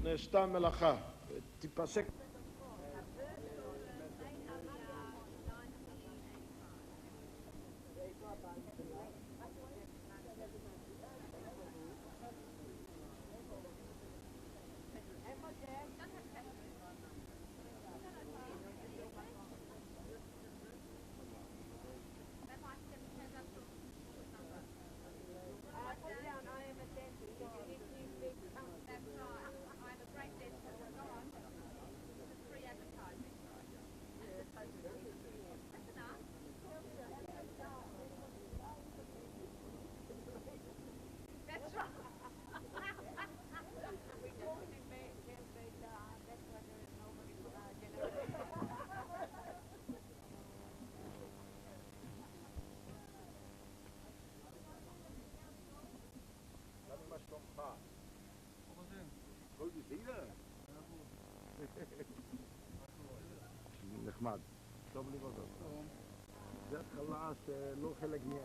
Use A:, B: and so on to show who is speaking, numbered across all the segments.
A: נעשתה מלאכה. תיפסק. נחמד, טוב לראות אותך. זה התחלה שלא חלק מה...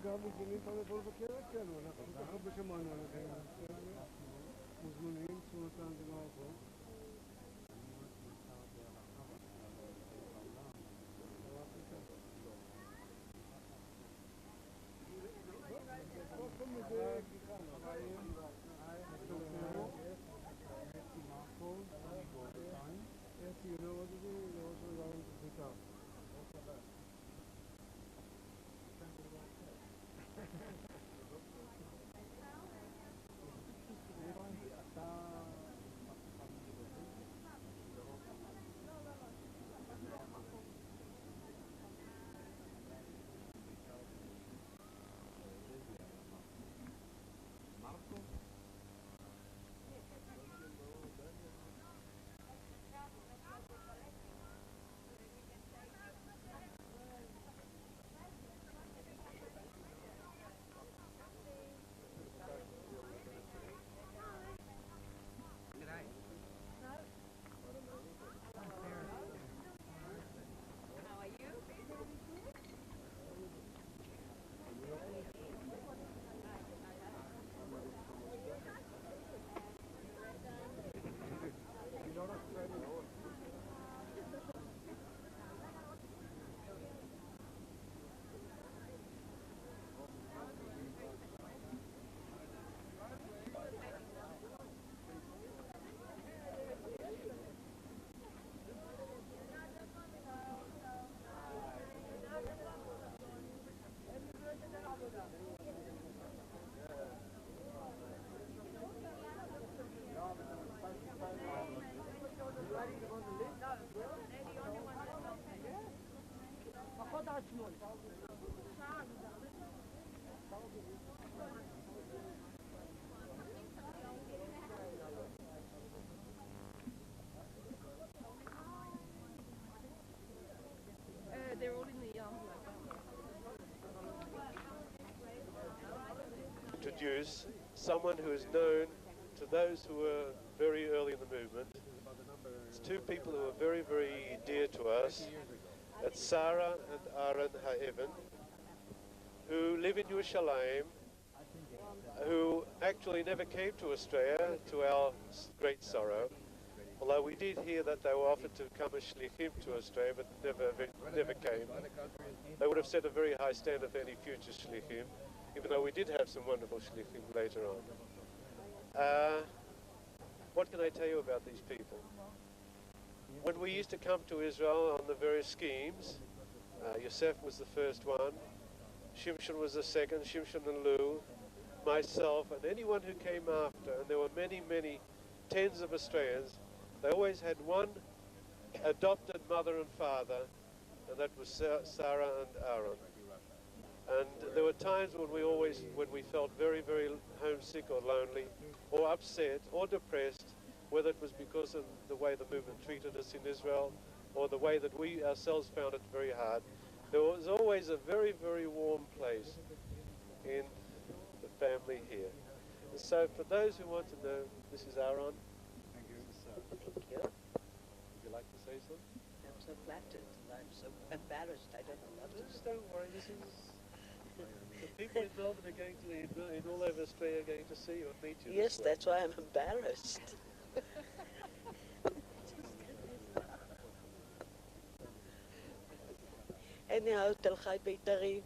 B: גם מוזמנים פעם לבוא לבקר אצלנו, אנחנו ככה בשמענו עליכם, מוזמנים, תשומתן דבר פה. You know what to do, you also learn to pick up.
C: They're all in the
D: Introduce someone who is known to those who were very early in the movement. It's two people who are very, very dear to us. It's Sarah and Aaron Ha'evan, who live in Yerushalayim, who actually never came to Australia, to our great sorrow. Although we did hear that they were offered to come as shlichim to Australia, but never came. They would have set a very high standard for any future shlichim, even though we did have some wonderful shlichim later on. What can I tell you about these people? When we used to come to Israel on the various schemes, Yosef was the first one, Shimshon was the second, Shimshon and Lou, myself, and anyone who came after, and there were many, many tens of Australians. They always had one adopted mother and father, and that was Sarah and Aaron. And there were times when we felt very, very homesick or lonely, or upset, or depressed, whether it was because of the way the movement treated us in Israel, or the way that we ourselves found it very hard. There was always a very, very warm place in the family here. And so for those who want to know, this is Aaron.
E: Thank you.
D: Would you like to say something?
E: I'm so flattered and I'm so embarrassed. I don't know what to
D: Just
E: say.
D: don't worry, this is... The people in Melbourne are going to, in all over Australia, are going to see you and meet you.
E: Yes,
D: this way.
E: that's why I'm embarrassed. Anyhow, Tel Chai Betarim.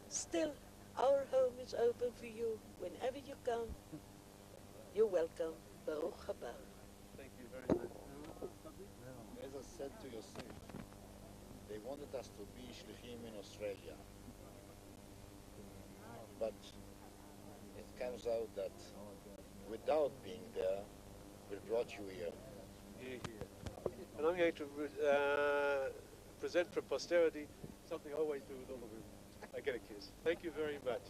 E: Still, our home is open for you. Whenever you come, you're welcome. Baruch haba.
D: Thank you very much.
F: As I said to Yosef, they wanted us to be shlichim in Australia. But it comes out that without being there, we brought you here.
D: And I'm going to present for posterity something I always do with all of you. I get a kiss. Thank you very much.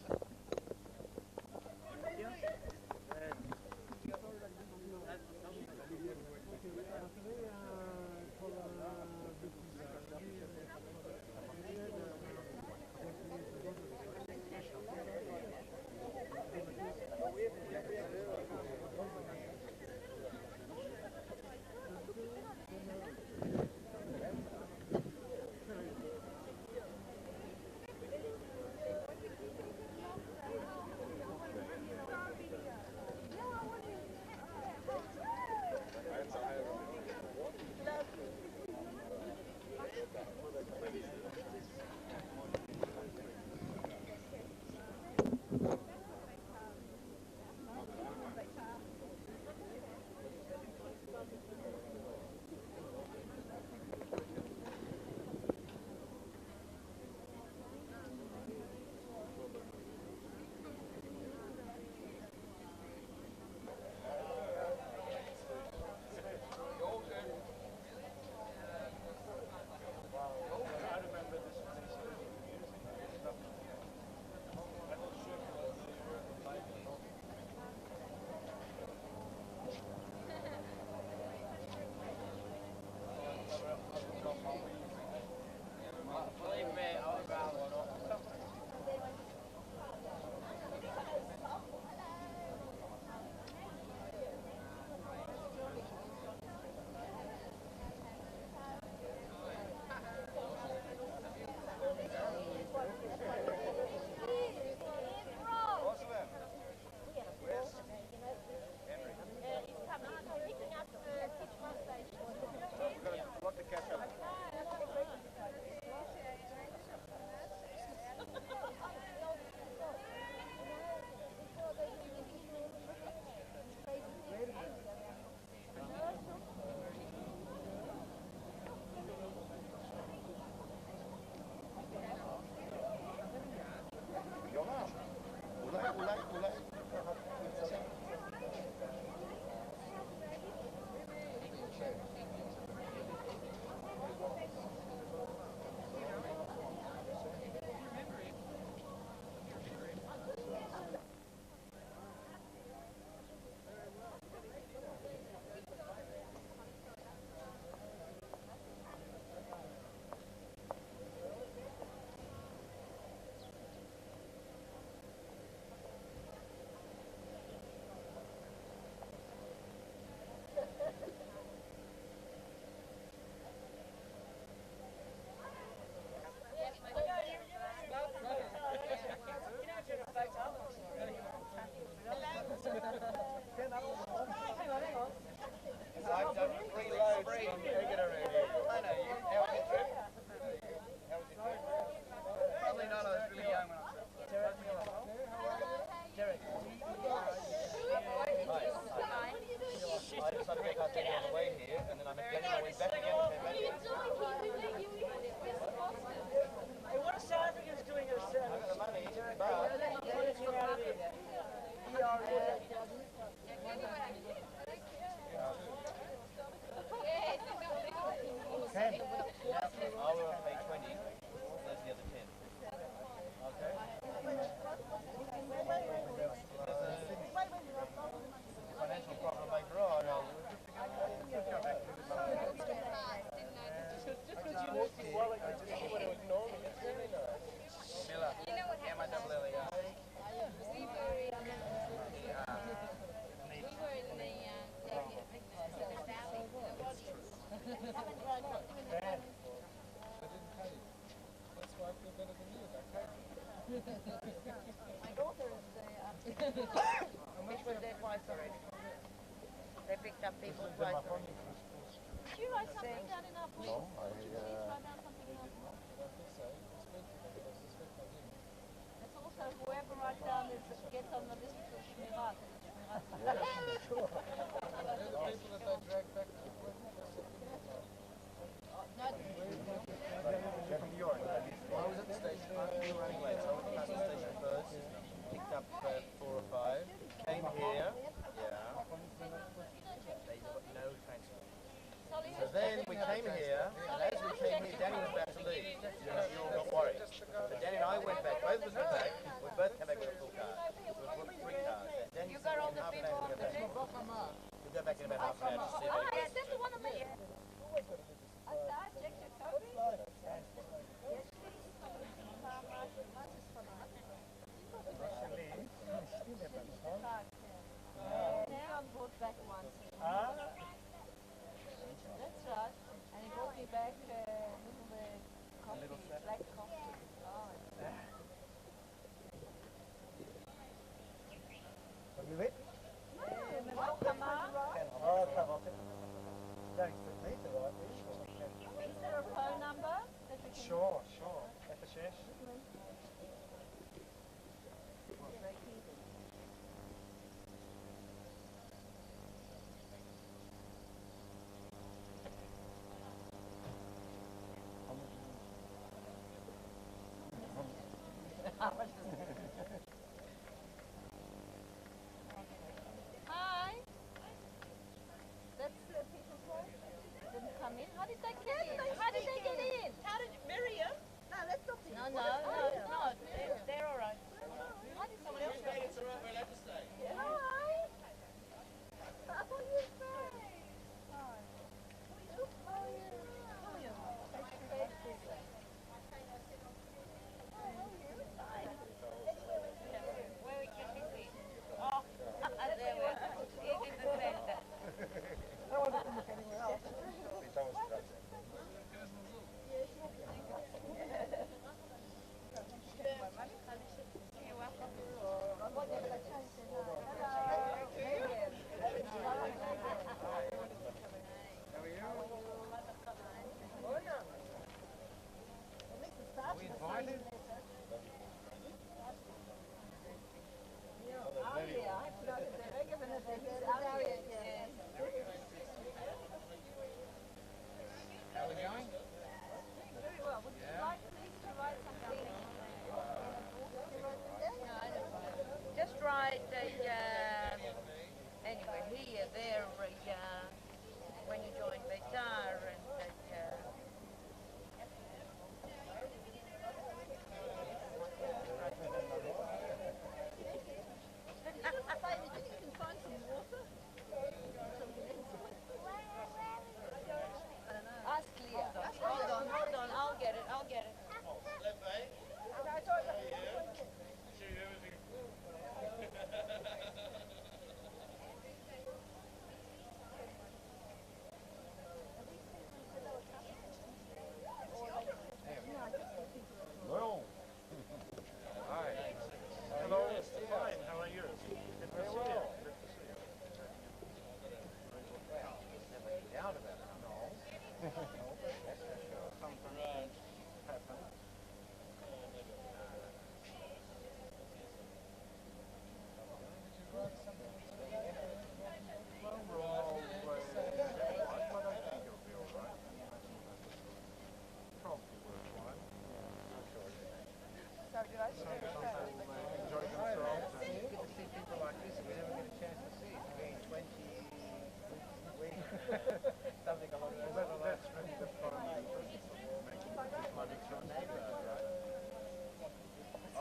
C: My daughter is was there twice already. They picked up people twice already. Did you write something down in our book? No, Did you please write down something in our book? It's also whoever writes down this gets on the list for Shmirat.
G: I was at the station, we were running late, so I went past the station first, picked up 4 or 5, came here, yeah, they got no transport. So then we came here, and as we came here, Danny was about to leave, you're not worried. So Danny and I went back, both of us went back, we both came back with a full car. So we brought 3 cars. And
C: You got all the people on the list?
G: we'll go back in about half an hour to see
C: Ah,
G: if
C: yes, that's the one on the list. I checked your code. Yes, please. Now I'm brought back once. That's right. And he brought me back little coffee, black coffee. Oh,
B: Have you lit?
C: welcome on.
B: Oh, come on. Don't expect me to write this.
C: Is there a phone number that we can
B: Sure. FSS.
C: Hi. That's people's home. Didn't come in. How did they get in? How did they get in? How did Miriam? No, that's not. No. They're all right. How did someone else get in? Hi. How are you doing? Hi. How are you? Where are you kissing? Oh, there we are. Eating the center.
B: I want to look anywhere else.
C: You're welcome.
B: We invited? How are we going?
C: Very well. Would you like please to write something? No, I don't write. Just write anyway, here, there, when you join Betar and ask Leah. Hold on, I'll get it.
A: Well. Hi. Hello. Fine. How are you? Good to see you. Good to see you.
G: Never doubt about it, no.
A: Sometimes happens. Well, we're all but I think it'll be all right. Probably worthwhile. I'm sure it is. Sometimes they enjoy themselves.
G: It's good to see people like this that we never get a chance to see. It's been 20 weeks, something along those lines.
A: That's really the fun of making money from neighbours, right?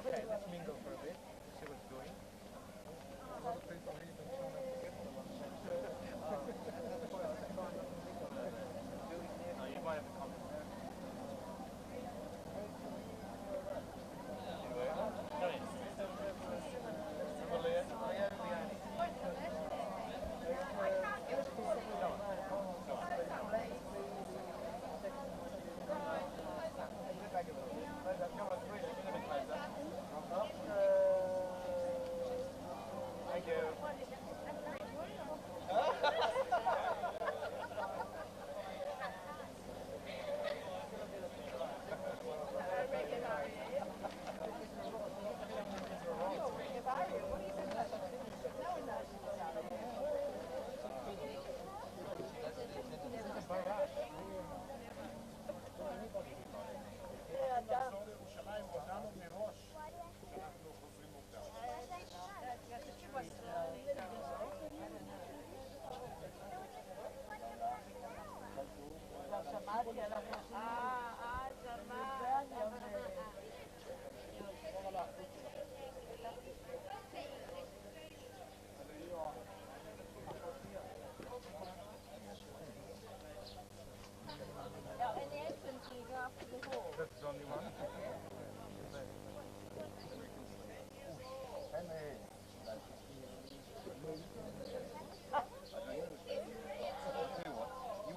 G: Okay, let's mingle for a bit, see what's going.
A: A lot of people even trying to forget the ones.
G: No, you might have a comment.
H: You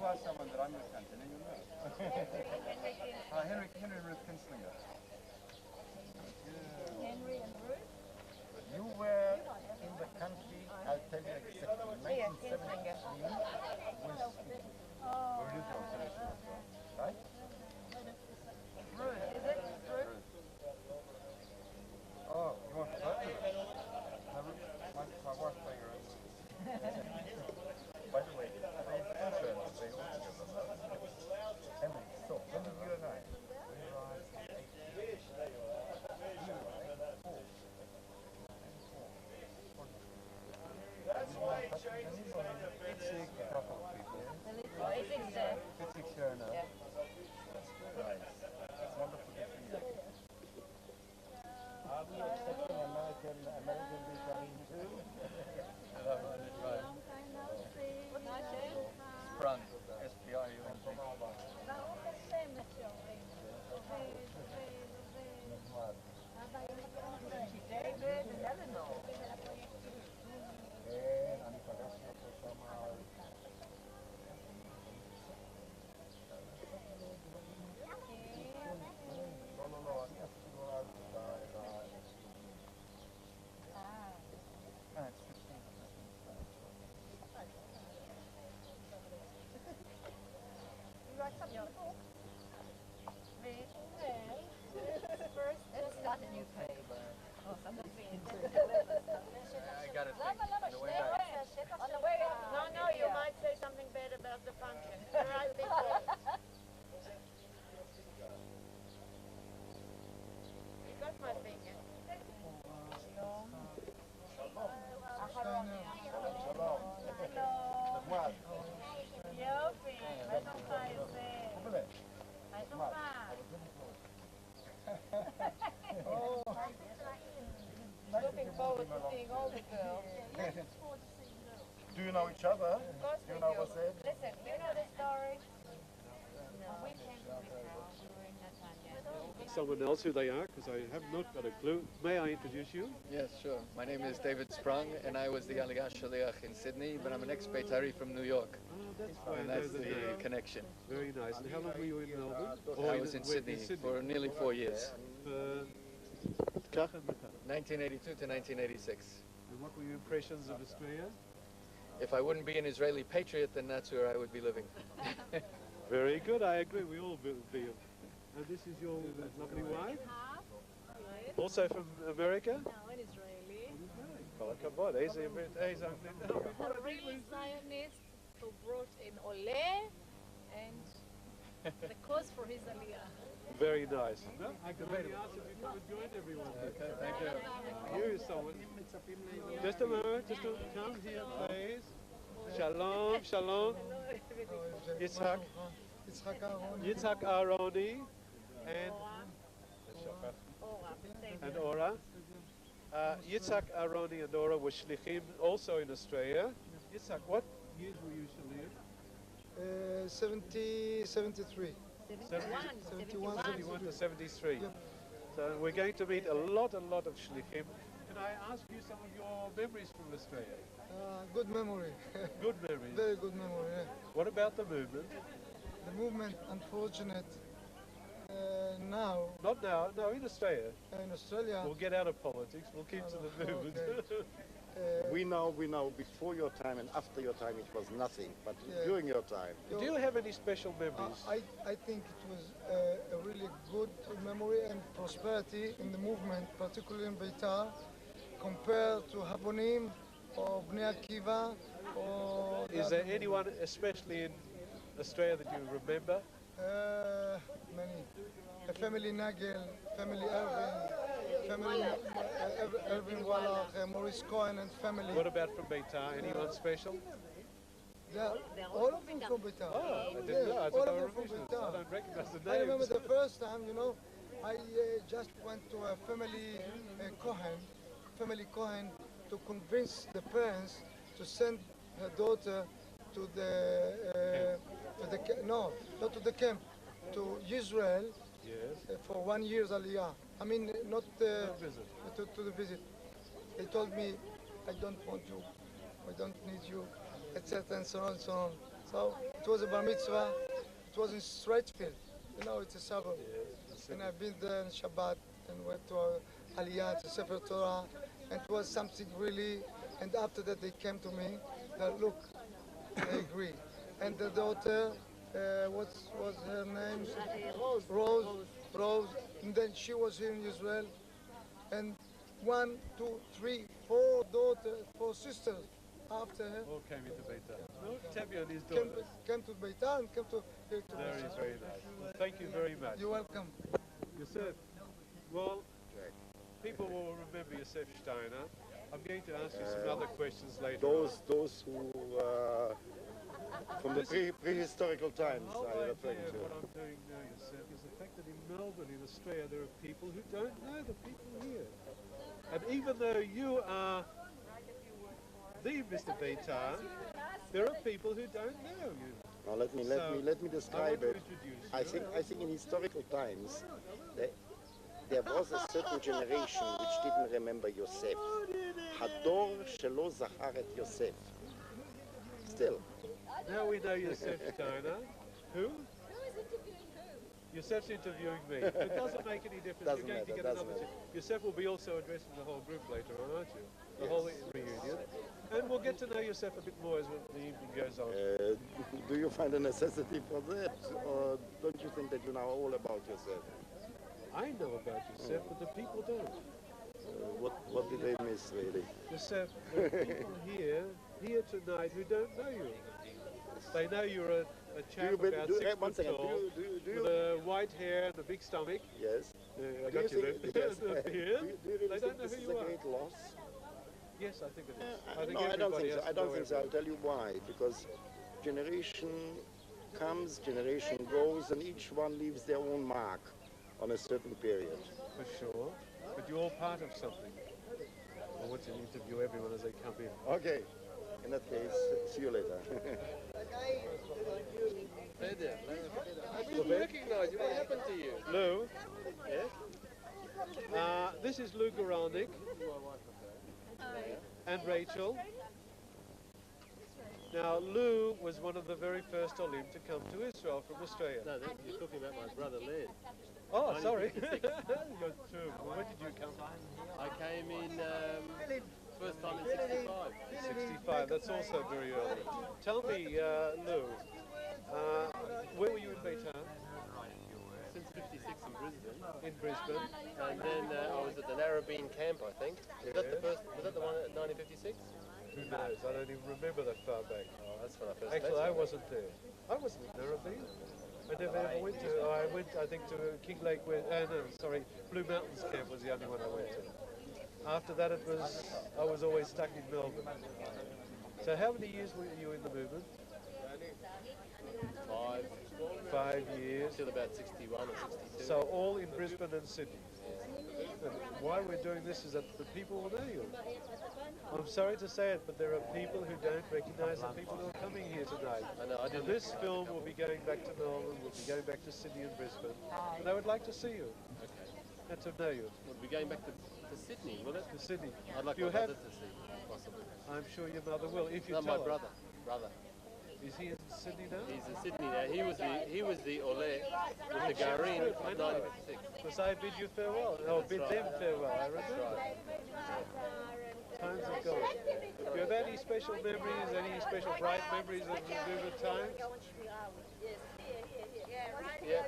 H: are someone that I'm going to continue, you know. Henry Ruth Kinslinger.
C: Henry and Ruth?
H: You were in the country, I'll tell you exactly, 1973 with right?
C: Ruth, is it? Ruth?
H: Oh, you want to talk to her? My wife playing her own. By the way, they all together. Emily, so, when did you and I? Sprung, S-P-R-U-N-G.
C: David and Eleanor.
H: אני פגשתי אותו שם לא, אני עשיתי לו אז
C: You write something in the book? Me? First, let's start a new paper. Oh, something.
G: I got it. On the way back.
C: On the way out.
I: No, you might say something bad about the function. Right before. You got my finger.
C: יופי, מה שלומך יפה? מה שלומך? Looking forward to seeing all the girls.
H: Do you know each other?
I: Of course
H: Do
I: we
H: you know
I: do.
H: what's it?
I: Listen, you know the story? No. We came to Betar during Natanya.
D: Someone else who they are, because I have not got a clue. May I introduce you?
J: Yes, sure. My name is David Sprung, and I was the Aliyah Shaliach in Sydney, but I'm an ex-Beitari from New York.
D: That's why
J: And
D: I know
J: that's
D: the
J: the
D: name.
J: connection.
D: Very nice. And how long were you in Melbourne?
J: I was in Sydney for nearly 4 years, 1982 to 1986.
D: And what were your impressions of Australia?
J: If I wouldn't be an Israeli patriot, then that's where I would be living.
D: Very good. I agree. We all will be. And this is your lovely wife? Also from America?
C: No, an Israeli.
D: Oh, come on. He's a
C: Real Zionist who brought in Ole and the cause for his Aliyah.
D: Very nice. No, I can really ask if you come and join everyone.
J: Okay, thank you.
D: Here is someone. Just a moment. Just to come here, please. Shalom, shalom. Yitzhak. Yitzhak Aroni and Ora. Yitzhak Aroni and Ora were shlichim also in Australia. Yitzhak, what years were you shlichim?
B: 73.
C: 71.
D: 71 to 73.
B: Yep.
D: So we're going to meet a lot of shlichim. Can I ask you some of your memories from Australia?
B: Good memory.
D: Good memories.
B: Very good memory. Yeah.
D: What about the movement?
B: The movement, unfortunate, now
D: Not now, no, in Australia.
B: in Australia.
D: We'll get out of politics, we'll keep to the movement.
F: We know before your time and after your time it was nothing, but
B: Yeah.
F: during your time,
D: Do you have any special memories?
B: I think it was a really good memory and prosperity in the movement, particularly in Betar, compared to Habonim or Bnei Akiva or...
D: Is there anyone, especially in Australia, that you remember?
B: Many. Family Nagel, family Irvin, family Irvin Wallach, Maurice Cohen and family.
D: What about from Betar? Anyone special?
B: All of them from Betar.
D: Oh, I didn't know. I
B: all
D: thought
B: of
D: they
B: them
D: were
B: from
D: originals.
B: Betar.
D: I don't recognize the
B: I remember
D: names.
B: the first time, I just went to a family Cohen, to convince the parents to send her daughter to not to the camp, to Israel,
D: Yes.
B: for 1 year's aliyah. I mean, not
D: visit.
B: to the visit. They told me, I don't want you, I don't need you, etc. and so on and so on. So it was a bar mitzvah. It was in Stratfield. You know, it's a suburb.
D: Yes.
B: And I've been there in Shabbat and went to Aliyah, to Sefer Torah, and it was something really. And after that, they came to me. Look, I agree. And the daughter, what was her name? Rose. And then she was here in Israel. And 1, 2, 3, 4 daughters, 4 sisters after her.
D: All came into Betar. No, Tabby and his
B: Came,
D: daughters.
B: came to Betar and came to here to
D: Very,
B: Betar.
D: very nice. Well, thank you very much.
B: You're welcome.
D: Yosef, well, people will remember Yosef Steiner. I'm going to ask you some other questions later on.
F: Those who, from the prehistorical times,
D: The whole
F: are
D: idea
F: referring
D: of
F: to.
D: what I'm doing now, Yosef, is the fact that in Melbourne, in Australia, there are people who don't know the people here. And even though you are the Mr. Betar, there are people who don't know you.
F: Now let me describe it. I think in historical times there was a certain generation which didn't remember Yosef. Hador shelo zachar et Yosef. Still.
D: Now we know Yosef Steiner. Who? Yosef's interviewing me. It doesn't make any difference.
F: Doesn't
D: You're going to
F: matter,
D: get
F: doesn't
D: another. Yosef will be also addressing the whole group later on, aren't you? The
F: Yes.
D: whole reunion. And we'll get to know Yosef a bit more as the evening goes on.
F: Do you find a necessity for that, or don't you think that you know all about Yosef?
D: I know about Yosef, but the people don't.
F: What did they miss, really?
D: Yosef, there are people here tonight who don't know you. They know you're a chap about 6
F: one
D: foot
F: second,
D: tall, with a white hair and a big stomach.
F: Yes.
D: I
F: Do you
D: got you
F: think,
D: there.
F: yes,
D: The beard.
F: do you really
D: They
F: think
D: don't know
F: this
D: who
F: is
D: you
F: a
D: are.
F: great loss?
D: Yes, I think it is.
F: No, I don't think so.
D: has
F: I
D: to
F: don't
D: know
F: think so. I'll
D: everything.
F: tell you why. Because generation comes, generation goes, and each one leaves their own mark on a certain period.
D: For sure. But you're all part of something. I want to interview everyone as they come in.
F: Okay. In that case, see you later.
J: Hey there. I didn't recognize you. What happened to you?
D: Lou? Yes? This is Lou Goralnik and Rachel. Now, Lou was one of the very first Olim to come to Israel from Australia.
K: No, you're talking about my brother Laird.
D: Oh, sorry. You're true. When did you come?
K: I came in first time in 65.
D: 65, that's also very early. Tell me, Lou, where were you in Betar?
K: Since 56 in Brisbane.
D: In Brisbane.
K: And then I was at the Narrabeen camp, I think. Was that the first? Was that the one at 1956?
D: Who knows? I don't even remember that far back.
K: Oh, that's when I first.
D: Actually,
K: met
D: I
K: you.
D: wasn't there. I wasn't in Narrabeen. I never ever went to. I went, I think, to King Lake. Blue Mountains camp was the only one I went to. After that, I was always stuck in Melbourne. So, how many years were you in the movement? 5 years.
K: Till about 61 or 62.
D: So, all in Brisbane and Sydney. And why we're doing this is that the people will know you. I'm sorry to say it, but there are people who don't recognise the people who are coming here tonight.
K: I know, I didn't.
D: This film will be going back to Melbourne, will be going back to Sydney and Brisbane, and I would like to see you
K: Okay.
D: and to know you.
K: We'll be going back to Sydney, will it?
D: To Sydney.
K: I'd like
D: You
K: my
D: have-
K: brother to see, possibly.
D: I'm sure your mother will, if you
K: No,
D: tell
K: my
D: her.
K: brother.
D: Is he in Sydney now?
K: He's in Sydney now. He was the Ole with the Garin of 1956.
D: Because I bid you farewell, or bid
K: right.
D: them farewell, I remember.
K: Right.
D: Times have gone. Do you have any special memories, any special bright memories of the movement time?
K: Yeah.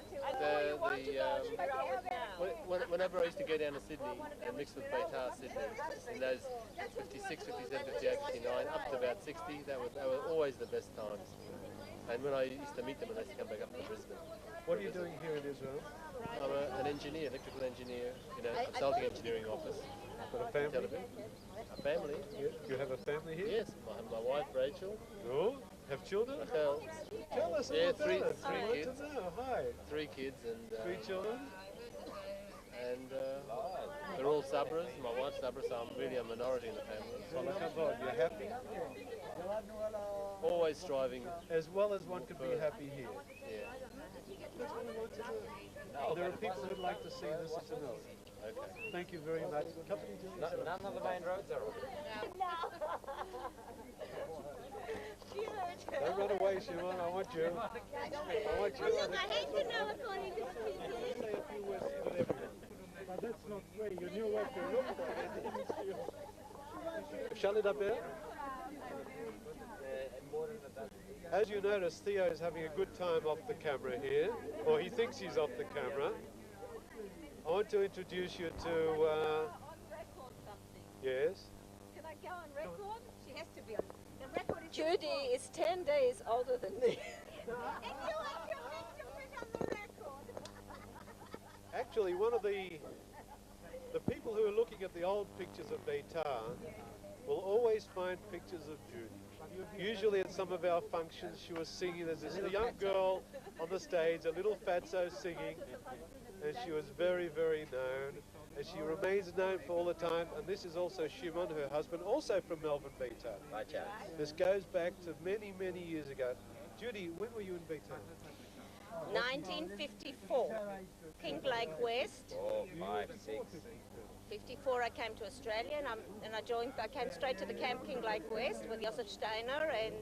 K: Whenever I used to go down to Sydney and mix with Betar Sydney, in those 56, 57, 58, 59, up to about 60, they were always the best times. And when I used to meet them, and they used to come back up to Brisbane.
D: What are you doing here in Israel?
K: I'm an engineer, electrical engineer, in a consulting engineering office.
D: Got a family?
K: Television. A family?
D: You have a family here?
K: Yes, my wife Rachel.
D: Oh, have children?
K: Raquel.
D: Tell us
K: Yeah,
D: about
K: three
D: that. I want
K: kids.
D: to know. Hi.
K: 3 kids and
D: 3 children?
K: and they're all Sabras. My wife's Sabra, so I'm really a minority in the family.
D: You're happy?
K: Always striving.
D: As well as one can be happy here.
K: Yeah.
D: That's what I want to know. There are people who'd like to see this and to know it.
L: Okay.
D: Thank you very much. Company
L: None of the main roads are on.
D: Don't run away, Shimon. I want you. I want you.
C: Look, I hate to know according to speaking.
D: Say a few words to everyone. But that's not fair. You knew what to look for. Shall it up there? As you notice, Theo is having a good time off the camera here, or he thinks he's off the camera. I want to introduce you to, yes?
C: Can I go on record? She has to be on. The record is Judy is 10 days older than me. And you want your picture put on the record.
D: Actually, one of the people who are looking at the old pictures of Betar will always find pictures of Judy. Usually at some of our functions she was singing. There's this young girl on the stage, a little fatso singing, and she was very, very known, and she remains known for all the time. And this is also Shimon, her husband, also from Melbourne, Betar. This goes back to many, many years ago. Judy, when were you in Betar?
C: 1954, King Lake West.
L: Oh, 5, 6.
C: 54, I came to Australia and I came straight to the camp King Lake West with Josef Steiner and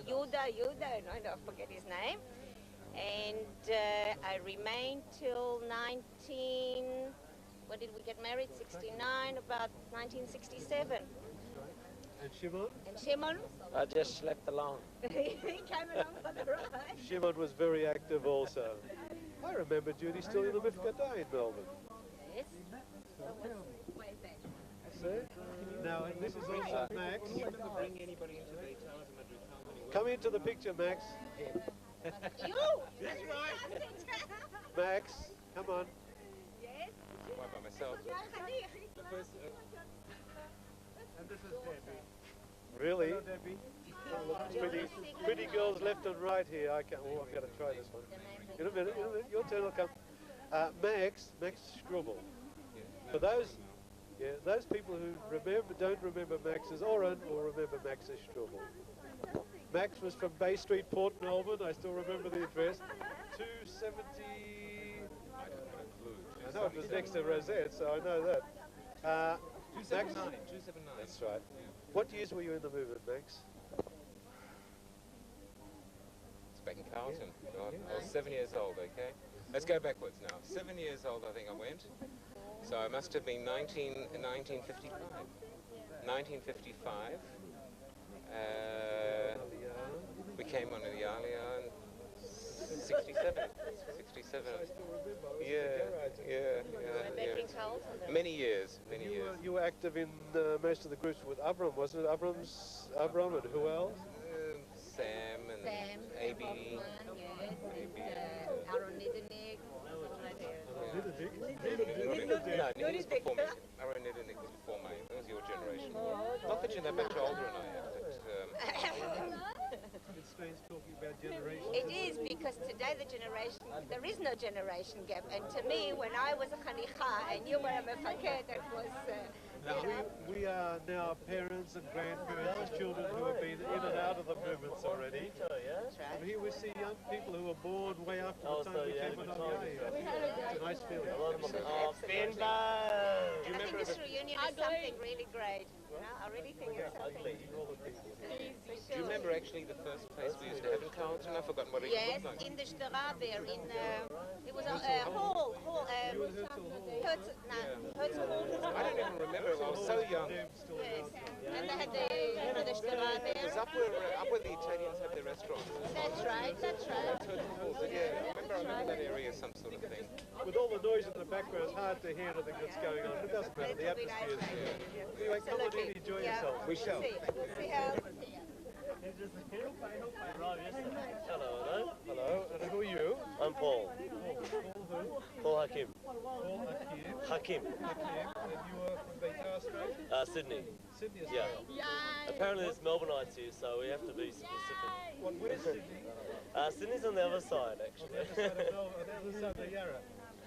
C: Yuda, and I forget his name. And I remained till when did we get married? 69, about 1967.
D: And Shimon?
C: And Shimon?
L: I just slept along.
C: He came along for the ride.
D: Shimon was very active also. I remember Judy still in the Mifkada in Melbourne.
C: Yes. Way back.
D: See? Now, and this is also Max.
L: Bring anybody into Betar.
D: Come into the picture, Max.
C: You! That's right.
D: Max, come on.
C: Yes.
L: Why by myself?
A: And this is Debbie.
D: Really?
A: Hello, Debbie.
D: Pretty girls left and right here. I've got to try this one. In a minute, your turn will come. Max Strubel. For those people who don't remember Max as Oren or remember Max as Strubel. Max was from Bay Street, Port Melbourne. I still remember the address. 270. I know it was next to Rosette, so I know that.
L: 279. 279.
D: That's right. What years were you in the movement, Max?
L: It's back in Carlton. God, I was 7 years old, okay? Let's go backwards now. 7 years old, I think I went. So I must have been 1955. 1955. We came on the Aliyah in 67. 67. Yeah. Many years.
D: You were active in most of the groups with Avram, wasn't it? Avram and who else?
L: Sam and AB.
C: Aaron Niedernick.
L: No, Nick was before me. Aaron Niedernick was before me. That was your generation. Not that you're that much older than I am, but...
D: It's strange talking about generations.
C: It is, because today there is no generation gap. And to me, when I was a Khanicha and you were a Mefaket, that was...
D: We are now parents and grandparents of children who have been in and out of the movements already. And here we see young people who were born way after the time we came on the It's a nice feeling.
C: I think this reunion is something really great. I really think it's something.
L: Do you remember actually the first place we used to have in Carlton? I've forgotten what it
C: Yes,
L: looked like.
C: in the Steraber, it was a hall, Herzl Hall.
L: I don't even remember, I was so young.
C: Yes, and they had the Steraber.
L: It was up where the Italians have their restaurants.
C: That's right.
L: Yeah, I remember that area, some sort of thing.
D: With all the noise in the background, it's hard to hear anything that's going on. It doesn't matter, the atmosphere is here. Anyway, come on in, enjoy yourself.
L: We shall.
C: See how...
D: Hello, and who are you?
M: I'm Paul. Paul Hakim.
D: Paul
M: Hakim.
D: And you are from Betar Australia?
M: Sydney.
D: Sydney,
M: Yeah.
D: Australia.
M: Apparently there's Melbourneites here, so we have to be specific.
D: Where's Sydney?
M: Sydney's on the other side, actually.
D: On the other side of the Yarra.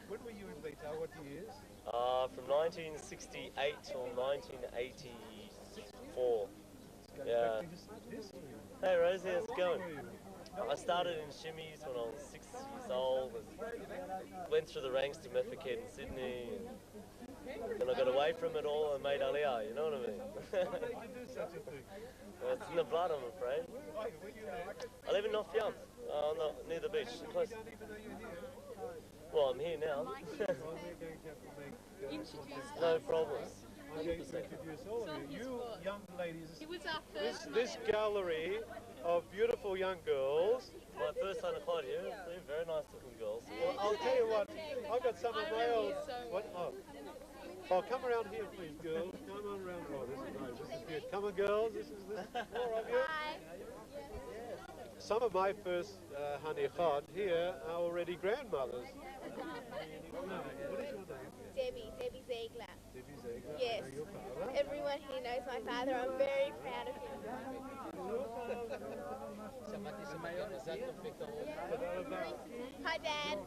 D: When were you in Betar? What years?
M: From 1968 till 1984. Yeah. Hey Rosie, how's it going? I started in shimmies when I was 6 years old and went through the ranks to Meffiket in Sydney. And then I got away from it all and made Aliyah, you know what I mean?
D: Why did you do such a thing?
M: It's in the blood, I'm afraid. I live in North Yarm, near the beach, close. Well, I'm here now. No problems.
D: I'm going to introduce all of you. You young ladies,
I: It was our first
D: this gallery of beautiful young girls.
M: My first son Clyde here, three very nice looking girls.
D: Well, I'll tell you what, I've got some of my old... What? Oh, come around here, please, girls. Come on around. Oh, this is nice. This is good. Come on, girls. This is more of you.
I: Hi.
D: Some of my first Hanichot here are already grandmothers. What is your name?
N: Debbie Ziegler.
D: Debbie Ziegler.
N: Yes.
D: And your father?
N: Everyone here knows my father. I'm very proud of him. Hi, Dad.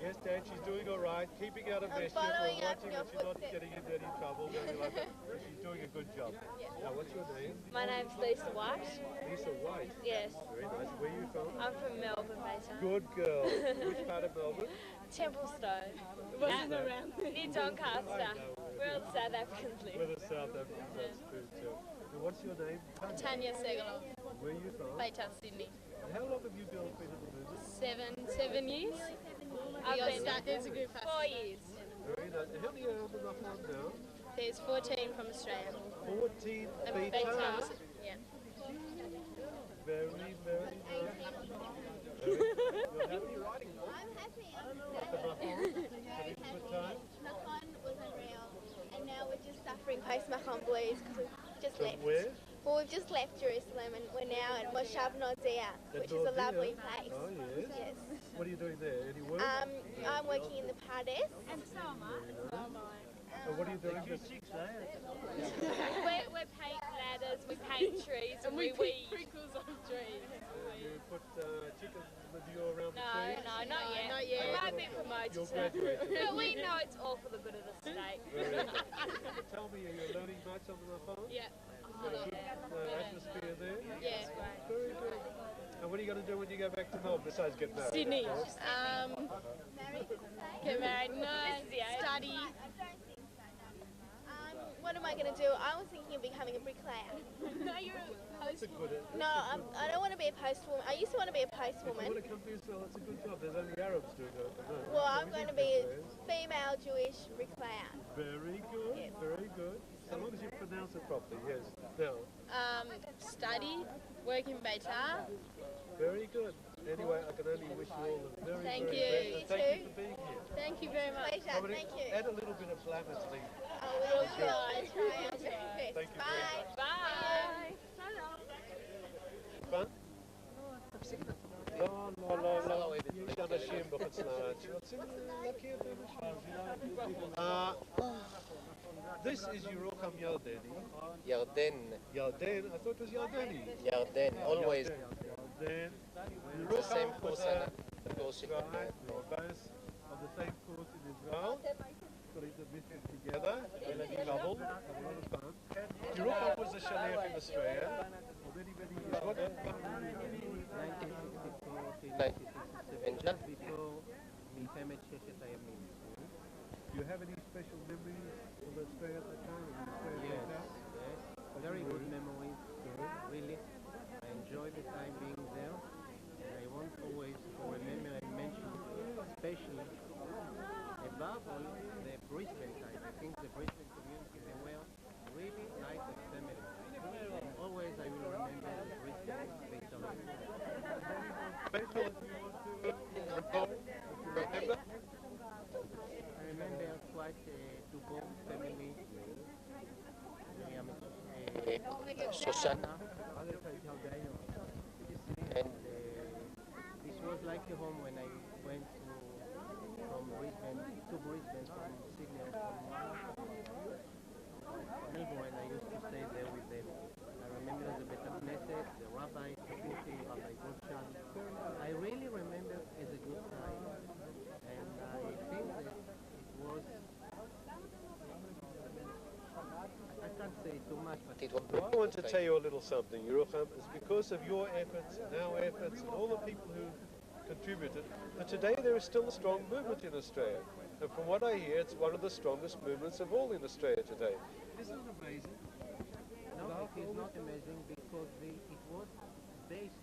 D: Yes, Dad, she's doing all right, keeping out of mischief. We're
N: following up
D: watching
N: your
D: that she's not
N: footsteps.
D: getting into any trouble. Very like that. She's doing a good job. Now, what's your name?
O: My name's Lisa White.
D: Lisa White.
O: Yes.
D: Very nice. Where are you from?
O: I'm from Melbourne, Betar.
D: Good girl. Which part of Melbourne?
O: Templestowe.
I: Wasn't around
O: Near Doncaster. Where all the South Africans live.
D: Where the South Africans, that's true too. And what's your name?
O: Tanya Segalov.
D: Where are you from?
O: Betar, Sydney.
D: And how long have you been at the movement?
O: 7 years. I've been
I: There's a group of
O: 4 years.
D: Very nice. And how many are on the farm now?
O: There's 14 from Australia.
D: 14
O: Betar.
D: Betar.
O: Yeah.
D: Very, very nice. You're happy riding?
N: I'm happy.
D: Having a good time?
N: Macon was unreal. And now we're just suffering post-Macon blues because we've just left.
D: Where?
N: Well, we've just left Jerusalem and we're now at Moshav Nodea, which is a lovely place.
D: Oh, yes.
N: Yes.
D: What are you doing there? Any work?
N: I'm working in the Pardes.
I: And so am I.
D: And what are you doing?
O: we paint ladders, we paint trees, and we weed.
I: Prickles on trees.
D: You put chicken manure around the trees?
O: No, not yet.
I: Not yet.
O: We might be promoted.
D: You'll graduate.
O: But we know it's all for the good of the state.
D: Very good. Tell me, are you learning much on the farm?
O: Yeah.
D: Good atmosphere there?
O: Yeah.
D: Very good. And what are you going to do when you go back to Melbourne besides get married?
O: Sydney. Get married. No. Study.
N: What am I going to do? I was thinking of becoming a bricklayer.
I: No, you're a
D: That's a good...
N: No, I don't want to be a postwoman. I used to want to be a
D: If you
N: postwoman.
D: want to come to Israel, that's a good job. There's only Arabs doing it.
N: Well, I'm going to be a female Jewish bricklayer.
D: Very good, very good. As long as you pronounce it properly, yes. Now,
O: Study. Work in Betar.
D: very good. Anyway, I can only wish you all the very,
O: Thank
D: very
O: you.
D: best. And
O: You
D: thank you
O: too.
D: for being here.
O: Thank you very much.
N: Pleasure. Thank you.
D: Add a little bit of glamour to the...
N: I will try. I'll try my best.
D: Thank you
N: Bye.
O: Bye.
D: Fun? לא, לא, לא, לא. יש אנשים בחוץ לארץ שרוצים להכיר את האנשים. This is Yerokam Yardeni.
J: Yarden.
D: Yarden? I thought it was Yardeni.
J: Yarden, always.
D: Yarden.
J: The same course,
D: Right,
J: Anna.
D: we're both on the same course in Israel. Got into business together, a couple, had a lot of fun. Yerokam was a shaliach in Australia for many, many years.
J: Angel?
D: Do you have any special memories of Australia at that time?
P: Yes, very good memories, really. I enjoy the time being there, and I want always to remember and mention, especially above all, the Brisbane time. I think the Brisbane community, they were really like a family. And always I will remember the Brisbane Betar.
D: Faithful, if you want to recall, remember?
P: I remember quite to both family.
J: Shoshana.
P: And this was like a home when I went from Brisbane to Brisbane from Sydney or from Melbourne. I used to stay there with them. I remember the Betar Knesset, the rabbi, Rabbi Goldschan. I really remember as a good time. And I think that it was, I can't say too much, but it
D: I want to tell you a little something, Yerucham. It's because of your efforts and our efforts and all the people who contributed that today there is still a strong movement in Australia. And from what I hear, it's one of the strongest movements of all in Australia today. Isn't it amazing?
P: no, it is not amazing because it was based.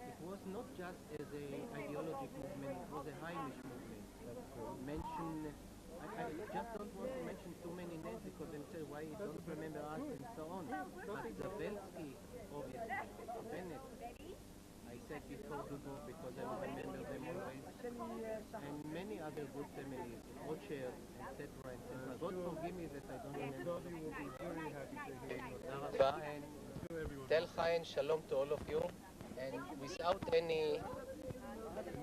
P: It was not just as a ideologic movement. It was a Heimish movement. I just don't want to mention too many names because they say why you don't remember us and so on. But Zabelsky, obviously, Bennett, I said before Dubov because I will remember them always, and many other good families, Rocher, etc. God forgive me that I don't remember.
J: will be very happy to hear you.
P: And
J: Tel Chai and Shalom to all of you. And without any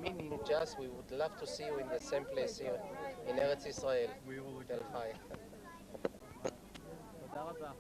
J: meaning, just we would love to see you in the same place here in Eretz Israel. Tel Chai.
P: תודה רבה.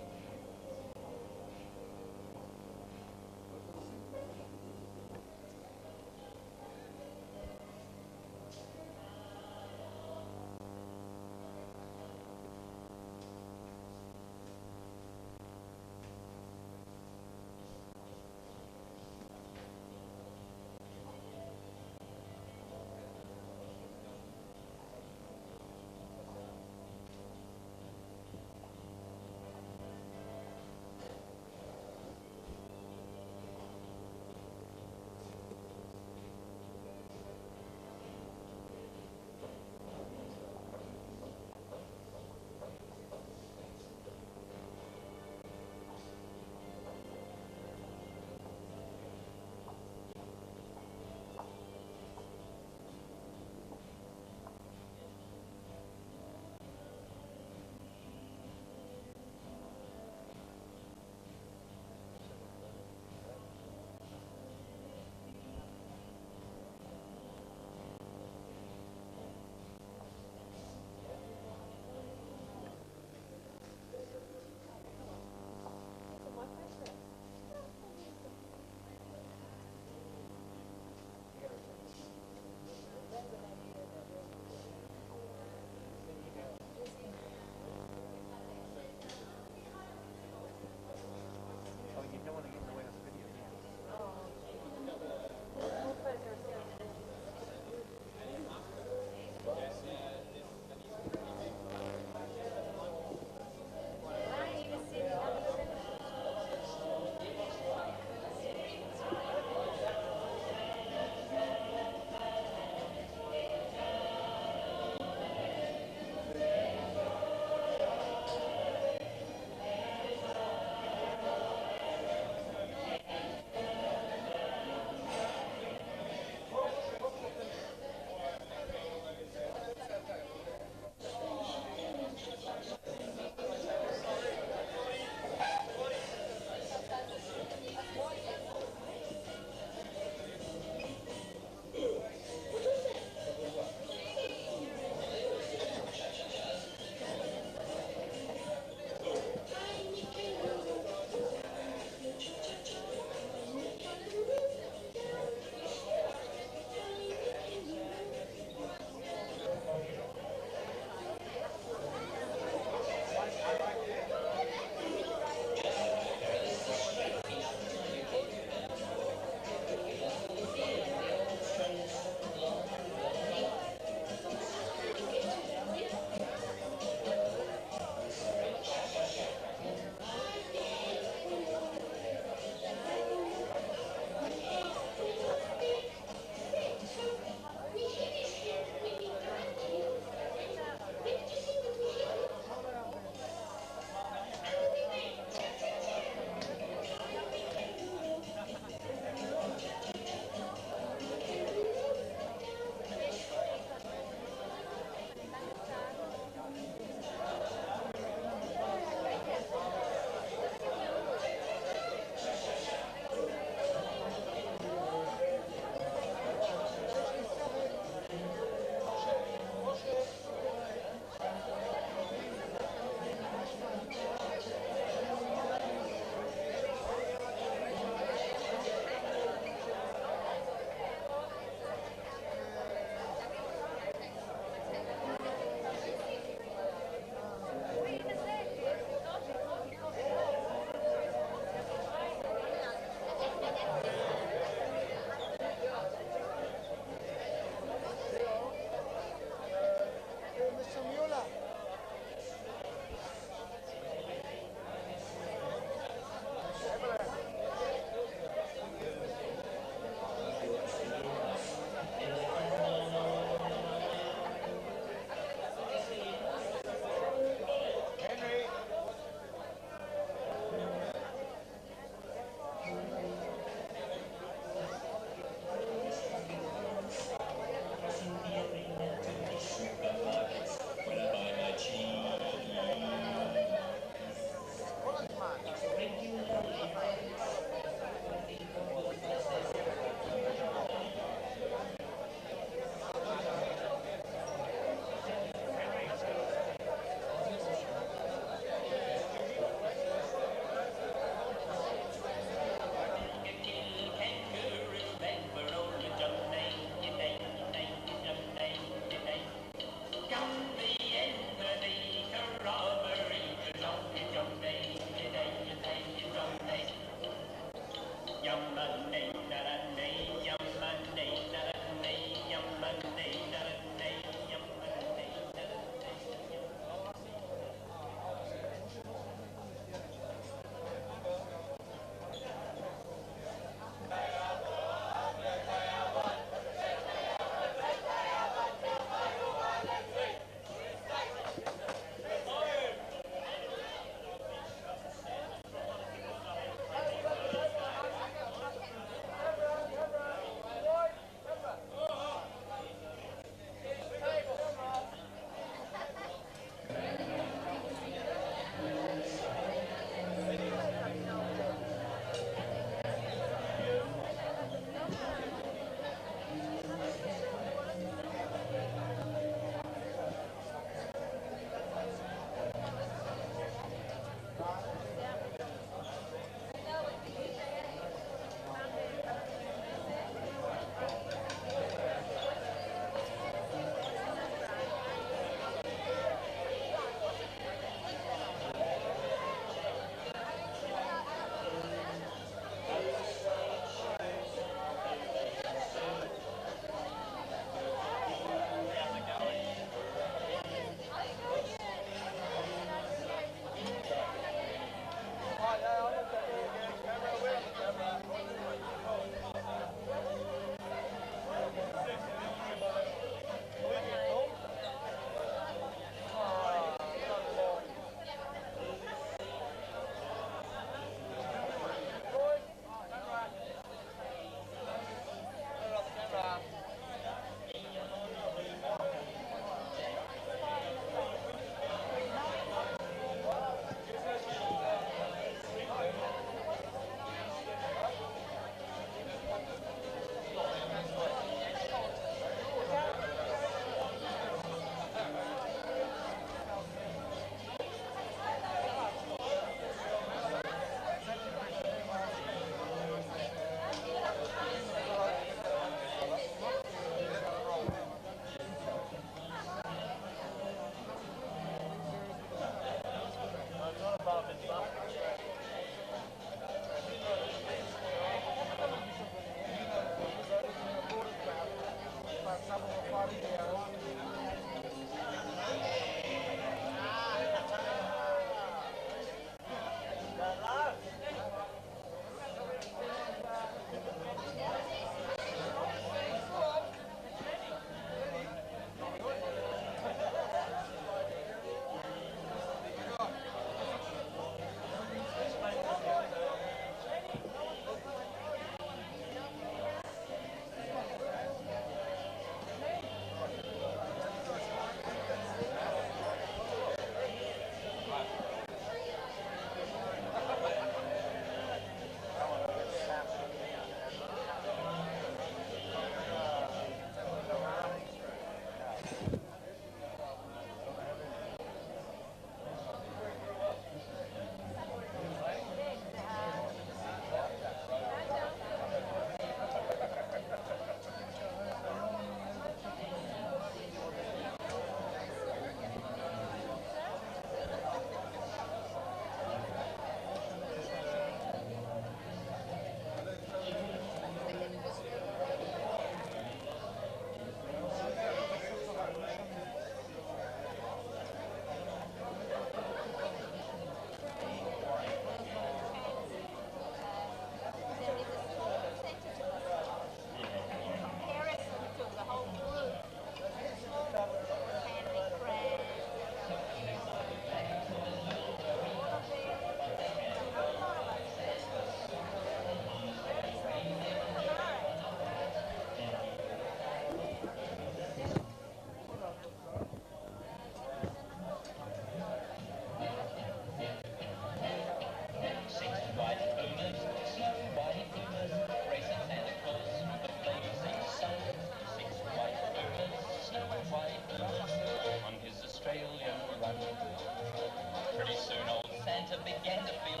Q: to begin to feel